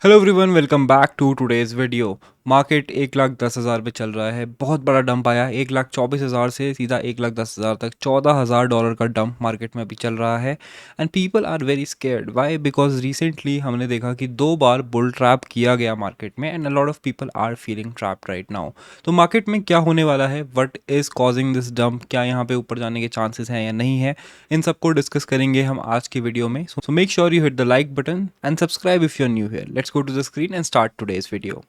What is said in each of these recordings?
Hello everyone, welcome back to today's video. Market 1,10,000 पे चल रहा है। बहुत बड़ा डंप आया, 1,24,000 से सीधा 1,10,000 तक $14,000 का डंप मार्केट में अभी चल रहा है। And people are very scared. Why? Because recently हमने देखा कि 2 बार बुल ट्रैप किया गया मार्केट में, and a lot of people are feeling trapped right now. तो मार्केट में क्या होने वाला है, what is causing this dump, क्या यहाँ पे ऊपर जाने के चांसेस हैं या नहीं है, इन सबको डिस्कस करेंगे हम आज की वीडियो में। So make sure you hit the like button and subscribe if you are new here. Let's go to the screen and start today's video.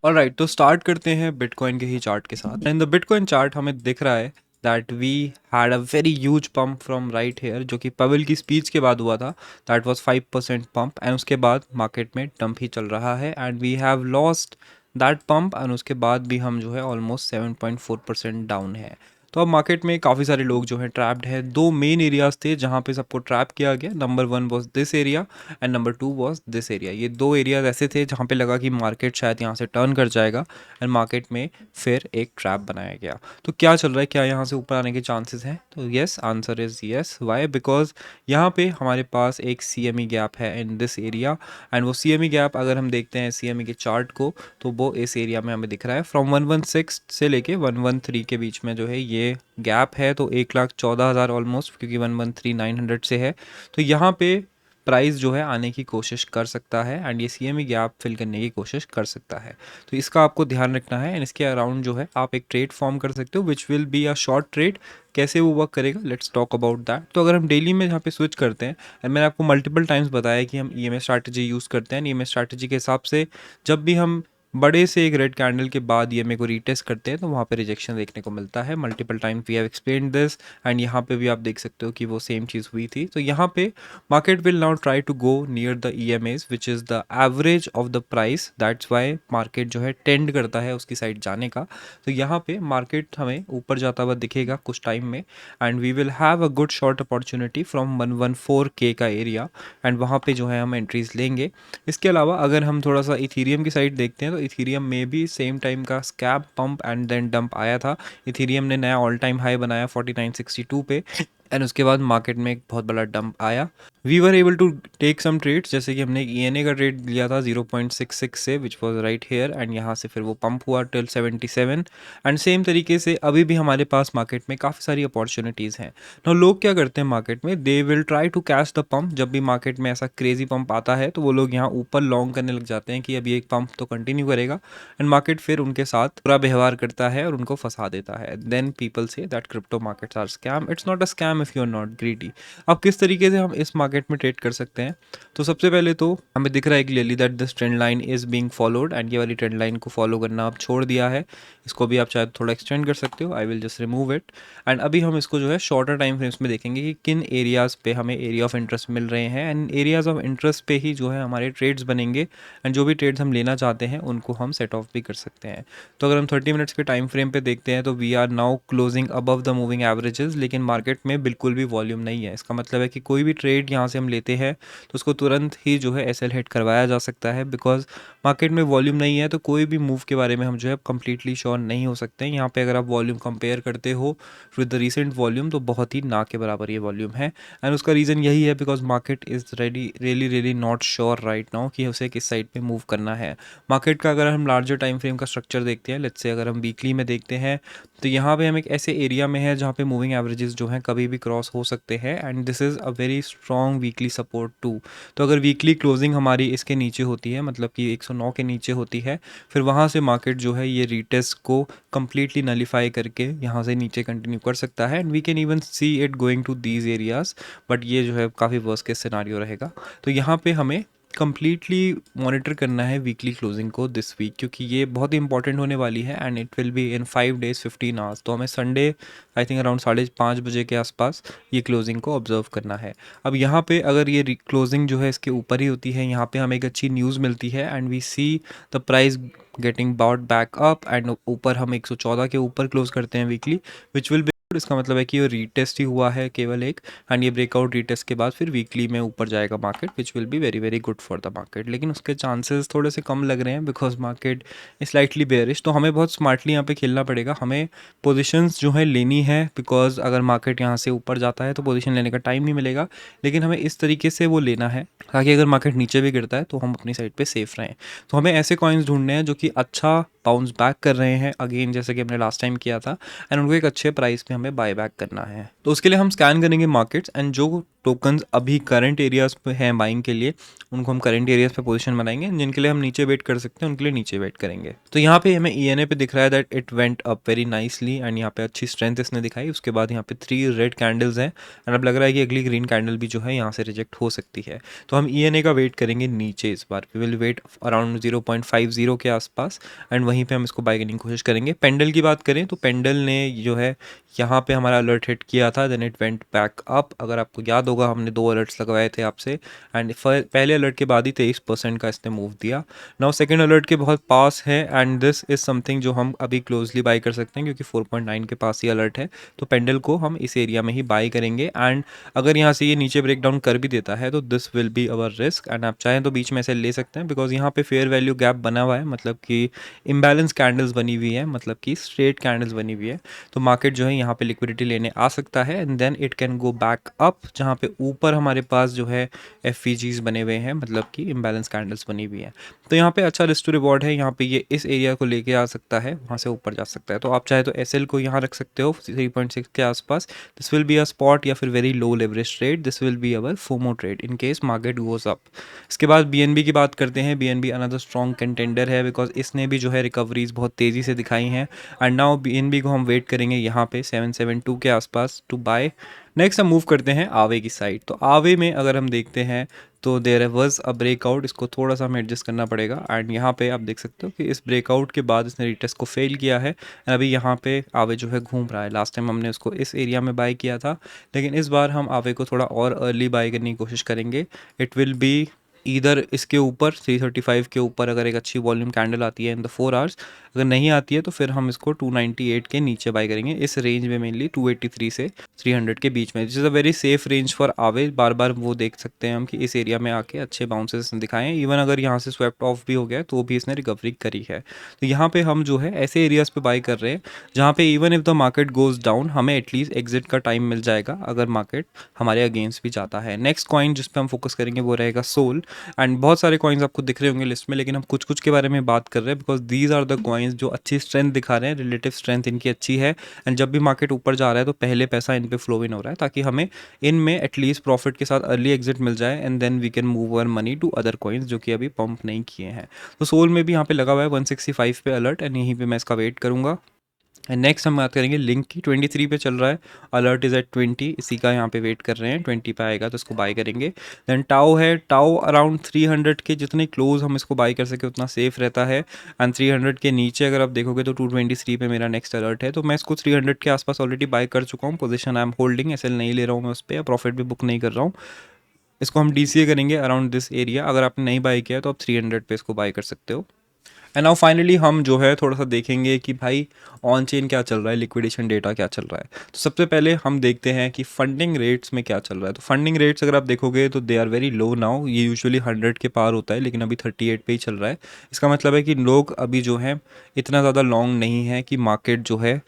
Alright, तो स्टार्ट करते हैं बिटकॉइन के ही चार्ट के साथ। इन द बिटकॉइन चार्ट हमें दिख रहा है that we had a very huge pump from right here, जो कि पवेल की स्पीच के बाद हुआ था। दैट वाज 5% पंप, एंड उसके बाद मार्केट में डंप ही चल रहा है and we have lost that pump, and उसके बाद भी हम जो है ऑलमोस्ट 7.4% डाउन है। तो अब मार्केट में काफ़ी सारे लोग जो है ट्रैप्ड है। दो मेन एरियाज थे जहाँ पे सबको ट्रैप किया गया। Number 1 was this area and number 2 was this area. ये दो एरियाज ऐसे थे जहाँ पे लगा कि मार्केट शायद यहाँ से टर्न कर जाएगा, एंड मार्केट में फिर एक ट्रैप बनाया गया। तो क्या चल रहा है, क्या यहाँ से ऊपर आने के चांसेस हैं? तो yes, answer is yes. Why? Because यहाँ पे हमारे पास एक CME गैप है इन दिस एरिया, एंड वो CME गैप अगर हम देखते हैं CME के चार्ट को, तो वो इस एरिया में हमें दिख रहा है। फ्रॉम 116 से लेके 113 के बीच में जो है ये गैप है। तो 1,14,000 ऑलमोस्ट, क्योंकि 113,900 से है। तो यहाँ पे प्राइस जो है आने की कोशिश कर सकता है, एंड ये CME गैप फिल करने की कोशिश कर सकता है। तो इसका आपको ध्यान रखना है, एंड इसके अराउंड जो है आप एक ट्रेड फॉर्म कर सकते हो which will be a short trade. कैसे वो वर्क करेगा, लेट्स टॉक अबाउट दैट। तो अगर हम डेली में यहाँ पे स्विच करते हैं, एंड मैंने आपको मल्टीपल टाइम्स बताया कि हम EMA स्ट्रैटेजी यूज़ करते हैं। EMA स्ट्रैटेजी के हिसाब से जब भी हम बड़े से एक रेड कैंडल के बाद EMA को रीटेस्ट करते हैं, तो वहाँ पे रिजेक्शन देखने को मिलता है। Multiple time we have explained this, and यहाँ पे भी आप देख सकते हो कि वो सेम चीज़ हुई थी। तो यहाँ पे market will now try to go near the EMAs which is the average of the price. That's why market जो है टेंड करता है उसकी साइड जाने का। तो यहाँ पे मार्केट हमें ऊपर जाता हुआ दिखेगा कुछ टाइम में, and we will have a good short opportunity from 114K का एरिया, एंड वहाँ पे जो है हम एंट्रीज लेंगे। इसके अलावा अगर हम थोड़ा सा इथीरियम की साइड देखते हैं, तो इथीरियम में भी सेम टाइम का scam pump and then dump आया था। इथीरियम ने नया ऑल टाइम हाई बनाया 4962 पे, एंड उसके बाद मार्केट में एक बहुत बड़ा डंप आया। We were able to take some trades, जैसे कि हमने एक ENA का ट्रेड लिया था 0.66 से, which was right here, and यहाँ से फिर वो पंप हुआ टिल 77। एंड सेम तरीके से अभी भी हमारे पास मार्केट में काफ़ी सारी अपॉर्चुनिटीज़ हैं। तो लोग क्या करते हैं मार्केट में, they will try to catch the pump. जब भी मार्केट में ऐसा क्रेजी पंप आता है, तो वो लोग यहाँ ऊपर लॉन्ग करने लग जाते हैं कि अभी एक पंप तो कंटिन्यू करेगा, एंड मार्केट फिर उनके साथ बुरा व्यवहार करता है और उनको फंसा देता है। Then people say that crypto markets are scam. It's not a scam if you are not greedy. अब किस तरीके से हम इस मार्केट में ट्रेड कर सकते हैं? तो सबसे पहले तो हमें दिख रहा है clearly that this trend line is being followed, and ये वाली ट्रेंड लाइन को फॉलो करना आप छोड़ दिया है। इसको भी आप चाहे थोड़ा एक्सटेंड कर सकते हो। I will just remove it, and अभी हम इसको जो है शॉर्टर टाइम फ्रेम्स में देखेंगे कि किन एरियाज़ पे हमें एरिया ऑफ इंटरेस्ट मिल रहे हैं, एंड एरियाज़ ऑफ इंटरेस्ट पे ही जो है हमारे ट्रेड्स बनेंगे, एंड जो भी ट्रेड्स हम लेना चाहते हैं उनको हम सेट ऑफ भी कर सकते हैं। तो अगर हम 30 मिनट्स के टाइम फ्रेम पे देखते हैं, तो we are now closing above the moving averages, लेकिन मार्केट में बिल्कुल भी वॉल्यूम नहीं है। इसका मतलब है कि कोई भी ट्रेड यहाँ से हम लेते हैं तो उसको तुरंत ही जो है SL हिट करवाया जा सकता है, बिकॉज मार्केट में वॉल्यूम नहीं है। तो कोई भी मूव के बारे में हम जो है कंप्लीटली श्योर नहीं हो सकते हैं। यहाँ पे अगर आप वॉल्यूम कंपेयर करते हो विद द रिसेंट वॉल्यूम, तो बहुत ही ना के बराबर ये वॉल्यूम है, एंड उसका रीज़न यही है because market is really not sure right now कि उसे किस साइड पे मूव करना है। मार्केट का अगर हम लार्जर टाइम फ्रेम का स्ट्रक्चर देखते हैं, लेट्स से अगर हम वीकली में देखते हैं, तो यहाँ पे हम एक ऐसे एरिया में है जहाँ पे मूविंग एवरेजेस जो हैं कभी भी क्रॉस हो सकते हैं, and this is a very strong weekly support too. तो अगर वीकली क्लोजिंग हमारी इसके नीचे होती है, मतलब कि 109 के नीचे होती है, फिर वहाँ से मार्केट जो है ये रीटेस्ट को कम्प्लीटली नलीफाई करके यहाँ से नीचे कंटिन्यू कर सकता है, and we can even see it going to these areas. But ये जो है काफ़ी वर्स्ट केस सिनारियो रहेगा। तो यहाँ पे हमें कंप्लीटली मॉनिटर करना है वीकली क्लोजिंग को दिस वीक, क्योंकि ये बहुत ही इंपॉर्टेंट होने वाली है, and it will be in 5 days 15 hours। तो हमें संडे आई थिंक अराउंड 5:30 बजे के आसपास ये क्लोजिंग को ऑब्जर्व करना है। अब यहाँ पे अगर ये क्लोजिंग जो है इसके ऊपर ही होती है, यहाँ पे हमें एक अच्छी न्यूज़ मिलती है, and we see the price getting about back up, and ऊपर हम 114 के ऊपर क्लोज करते हैं वीकली, विच विल इसका मतलब है कि ये रीटेस्ट ही हुआ है केवल एक, एंड ये ब्रेकआउट रीटेस्ट के बाद फिर वीकली में ऊपर जाएगा market, which will be very very good for the market. लेकिन उसके चांसेस थोड़े से कम लग रहे हैं बिकॉज मार्केट स्लाइटली बेयरिश। तो हमें बहुत स्मार्टली यहाँ पे खेलना पड़ेगा, हमें पोजीशंस जो है लेनी है, बिकॉज अगर मार्केट यहाँ से ऊपर जाता है तो पोजीशन लेने का टाइम नहीं मिलेगा। लेकिन हमें इस तरीके से वो लेना है ताकि अगर मार्केट नीचे भी गिरता है तो हम अपनी साइड पे सेफ रहें। तो हमें ऐसे कॉइन्स ढूंढने हैं जो कि अच्छा बाउंस बैक कर रहे हैं अगेन, जैसे कि हमने लास्ट टाइम किया था, एंड उनको एक अच्छे प्राइस पे हमें बाय बैक करना है। तो उसके लिए हम स्कैन करेंगे मार्केट्स, एंड जो टोकन्स अभी करंट एरियाज पे हैं बाइंग के लिए, उनको हम करंट एरियाज पे पोजीशन बनाएंगे। जिनके लिए हम नीचे वेट कर सकते हैं उनके लिए नीचे वेट करेंगे। तो यहाँ पे हमें ENA पे दिख रहा है that it went up very nicely, and यहाँ पे अच्छी स्ट्रेंथ इसने दिखाई। उसके बाद यहाँ पे 3 रेड कैंडल्स हैं, एंड अब लग रहा है कि अगली ग्रीन कैंडल भी जो है यहाँ से रिजेक्ट हो सकती है। तो हम ENA का वेट करेंगे नीचे इस बार, वी विल वेट अराउंड 0.50 के आसपास, एंड वहीं पे हम इसको बाय करने की कोशिश करेंगे। पेंडल की बात करें तो पेंडल ने जो है यहाँ पे हमारा अलर्ट हिट किया था, then it went back up. अगर आपको याद होगा हमने 2 अलर्ट्स लगवाए थे आपसे, एंड पहले अलर्ट के बाद ही 23% का इसने मूव दिया। नाउ सेकंड अलर्ट के बहुत पास है, एंड दिस इज समथिंग जो हम अभी क्लोजली बाय कर सकते हैं क्योंकि 4.9 के पास ही अलर्ट है। तो पेंडल को हम इस एरिया में ही बाय करेंगे, एंड अगर यहाँ से ये नीचे ब्रेक डाउन कर भी देता है तो this will be our risk, and आप चाहें तो बीच में से ले सकते हैं बिकॉज यहाँ पे फेयर वैल्यू गैप बना हुआ है, मतलब कि इम्बैलेंस कैंडल्स बनी हुई है, मतलब कि स्ट्रेट कैंडल्स बनी हुई है। तो मार्केट जो है यहाँ पे लिक्विडिटी लेने आ सकता है, and then it can go back up, जहाँ पे ऊपर हमारे पास जो है FVGs बने हुए हैं, मतलब कि इम्बैलेंस कैंडल्स बनी हुई है। तो यहाँ पे अच्छा रिस्क टू रिवॉर्ड है, यहाँ पे ये इस एरिया को लेके आ सकता है, वहाँ से ऊपर जा सकता है। तो आप चाहे तो SL को यहाँ रख सकते हो 3.6 के आसपास। This will be a spot या फिर very low leverage trade, this will be our FOMO trade in case market goes up. इसके बाद BNB की बात करते हैं। BNB अनदर स्ट्रॉन्ग कंटेंडर है बिकॉज इसने भी जो है रिकवरीज बहुत तेज़ी से दिखाई हैं, एंड नाउ BNB को हम वेट करेंगे यहाँ पे 772 के आसपास टू बाय। नेक्स्ट हम मूव करते हैं आवे की साइड। तो आवे में अगर हम देखते हैं तो देयर वाज अ ब्रेकआउट, इसको थोड़ा सा हमें एडजस्ट करना पड़ेगा, एंड यहाँ पे आप देख सकते हो कि इस ब्रेकआउट के बाद इसने रिटेस्ट को फेल किया है, एंड अभी यहाँ पे आवे जो है घूम रहा है। लास्ट टाइम हमने उसको इस एरिया में बाय किया था, लेकिन इस बार हम आवे को थोड़ा और अर्ली बाय करने की कोशिश करेंगे। इट विल बी इधर इसके ऊपर 335 के ऊपर अगर एक अच्छी वॉल्यूम कैंडल आती है इन द 4 आवर्स, अगर नहीं आती है तो फिर हम इसको 298 के नीचे बाय करेंगे, इस रेंज में मेनली 283 से 300 के बीच में। This is a very safe range for आवे। बार बार वो देख सकते हैं हम कि इस एरिया में आके अच्छे बाउंसेस दिखाएं, इवन अगर यहाँ से स्वेप्ट ऑफ भी हो गया तो भी इसने रिकवरी करी है। तो यहाँ पे हम जो है ऐसे एरियाज़ पे बाय कर रहे हैं जहाँ पे even if the market goes down हमें एटलीस्ट एग्जिट का टाइम मिल जाएगा अगर मार्केट हमारे अगेंस्ट भी जाता है। नेक्स्ट कॉइन जिस पे हम फोकस करेंगे वो रहेगा सोल, एंड बहुत सारे कॉइन्स आपको दिख रहे होंगे लिस्ट में, लेकिन हम कुछ कुछ के बारे में बात कर रहे हैं because these are the coins जो अच्छी स्ट्रेंथ दिखा रहे हैं, रिलेटिव स्ट्रेंथ इनकी अच्छी है, एंड जब भी मार्केट ऊपर जा रहा है तो पहले पैसा इन पे फ्लो इन हो रहा है ताकि हमें इनमें एटलीस्ट प्रॉफिट के साथ अर्ली एग्जिट मिल जाए, and then we can move our money to other coins जो कि अभी पंप नहीं किए हैं। तो सोल में भी यहाँ पे लगा हुआ है 165 पे अलर्ट, एंड यहीं पे मैं इसका वेट करूँगा। एंड नेक्स्ट हम बात करेंगे लिंक की। 23 पे चल रहा है, अलर्ट इज़ एट 20, इसी का यहाँ पे वेट कर रहे हैं, 20 पे आएगा तो इसको बाय करेंगे। देन टाओ है, टाओ अराउंड 300 के जितने क्लोज हम इसको बाय कर सके उतना सेफ रहता है, एंड 300 के नीचे अगर आप देखोगे तो 223 पे मेरा नेक्स्ट अलर्ट है, तो मैं इसको 300 के आसपास ऑलरेडी बाय कर चुका हूँ। Position I am holding, SL नहीं ले रहा हूँ मैं उस पर, या प्रॉफिट भी बुक नहीं कर रहा हूँ। इसको हम DCA करेंगे अराउंड दिस एरिया। अगर आपने नहीं बाय किया तो आप 300 पे इसको बाय कर सकते हो। एंड नाउ फाइनली हम जो है थोड़ा सा देखेंगे कि भाई ऑन चेन क्या चल रहा है, लिक्विडेशन डेटा क्या चल रहा है। तो सबसे पहले हम देखते हैं कि फंडिंग रेट्स में क्या चल रहा है। तो फंडिंग रेट्स अगर आप देखोगे तो they are very low now, ये यूजुअली 100 के पार होता है लेकिन अभी 38 पे ही चल रहा है। इसका मतलब है कि लोग अभी जो है इतना ज़्यादा लॉन्ग नहीं है कि मार्केट जो है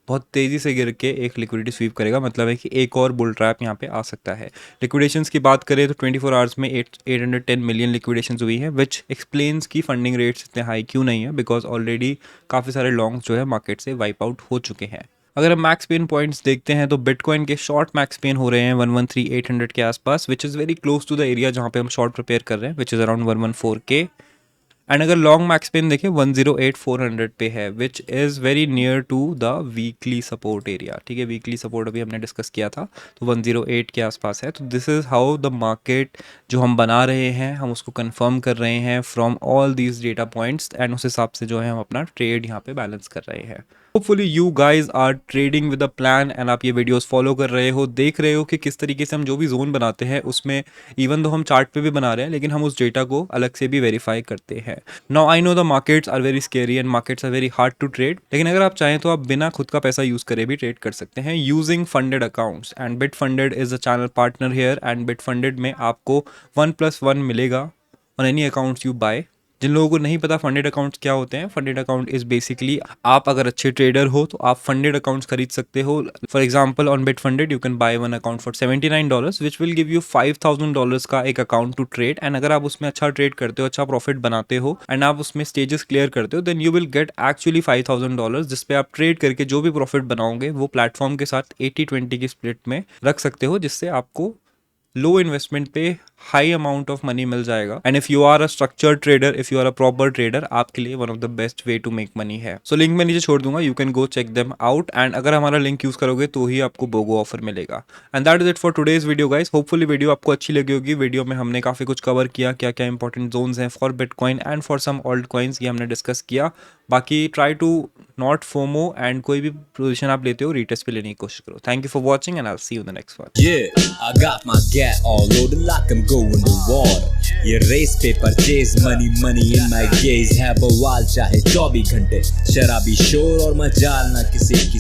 बहुत तेज़ी से गिर के एक लिक्विडिटी स्वीप करेगा, मतलब है कि एक और बुल ट्रैप यहाँ पे आ सकता है। लिक्विडेशंस की बात करें तो 24 आवर्स में 810 मिलियन लिक्विडेशंस हुई हैं, विच एक्सप्लेन्स की फंडिंग रेट्स इतने हाई क्यों नहीं है, बिकॉज ऑलरेडी काफ़ी सारे लॉन्ग्स जो है मार्केट से वाइप आउट हो चुके हैं। अगर हम मैक्स पेन पॉइंट्स देखते हैं तो बिटकॉइन के शॉर्ट मैक्स पेन हो रहे हैं 113,800 के आसपास, which is very close to the area जहाँ पे हम शॉर्ट प्रिपेयर कर रहे हैं, विच इज़ अराउंड 114 के। एंड अगर लॉन्ग मैक्स पेन देखें 108,400 पे है, which is very near to the weekly support area. ठीक है, वीकली सपोर्ट अभी हमने डिस्कस किया था, तो 108 के आसपास है। तो this is how the market जो हम बना रहे हैं हम उसको कंफर्म कर रहे हैं from all these data points, and उस हिसाब से जो है हम अपना ट्रेड यहाँ पे बैलेंस कर रहे हैं। Hopefully you guys are trading with a plan and आप ये वीडियोस फॉलो कर रहे हो, देख रहे हो कि किस तरीके से हम जो भी जोन बनाते हैं उसमें इवन दो हम चार्ट पे भी बना रहे हैं लेकिन हम उस डेटा को अलग से भी वेरीफाई करते हैं। Now I know the markets are very scary and markets are very hard to trade, लेकिन अगर आप चाहें तो आप बिना खुद का पैसा यूज करे भी ट्रेड कर सकते हैं using funded accounts and BitFunded is a channel partner here and BitFunded में आपको 1+1 मिलेगा on any accounts you buy. जिन लोगों को नहीं पता फंडेड अकाउंट्स क्या होते हैं, फंडेड अकाउंट इज बेसिकली आप अगर अच्छे ट्रेडर हो तो आप फंडेड अकाउंट्स खरीद सकते हो। For example on BitFunded you can buy one account for $79 which will give you $5,000 का एक अकाउंट टू ट्रेड एंड अगर आप उसमें अच्छा ट्रेड करते हो, अच्छा प्रॉफिट बनाते हो एंड आप उसमें स्टेजेस क्लियर करते हो, then you will get actually $5,000 जिसपे आप ट्रेड करके जो भी प्रॉफिट बनाओगे वो प्लेटफॉर्म के साथ 80-20 की स्प्लिट में रख सकते हो, जिससे आपको लो इन्वेस्टमेंट पे हाई अमाउंट ऑफ मनी मिल जाएगा। And if you are a structured trader, if you are a proper trader, आपके लिए one of the best way to make money है। सो लिंक मैं नीचे छोड़ दूंगा, you can go check them out and अगर हमारा लिंक यूज करोगे तो ही आपको बोगो ऑफर मिलेगा। And that is it for today's video guys. Hopefully video आपको अच्छी लगी होगी। वीडियो में हमने काफी कुछ कवर किया, क्या क्या इंपॉर्टेंट जोन्स हैं for bitcoin and for some alt coins, ये हमने डिस्कस किया। बाकी try to not FOMO and कोई भी पोजीशन आप लेते हो रीटेस्ट पे लेने की कोशिश करो। Thank you for watching and I will see you in the next one. Yeah, I got my gat all loaded like I'm going to war. ये रेस पे purchase money money in my gauge है बवाल चाहे 24 घंटे शराबी शोर और मजाल ना किसी की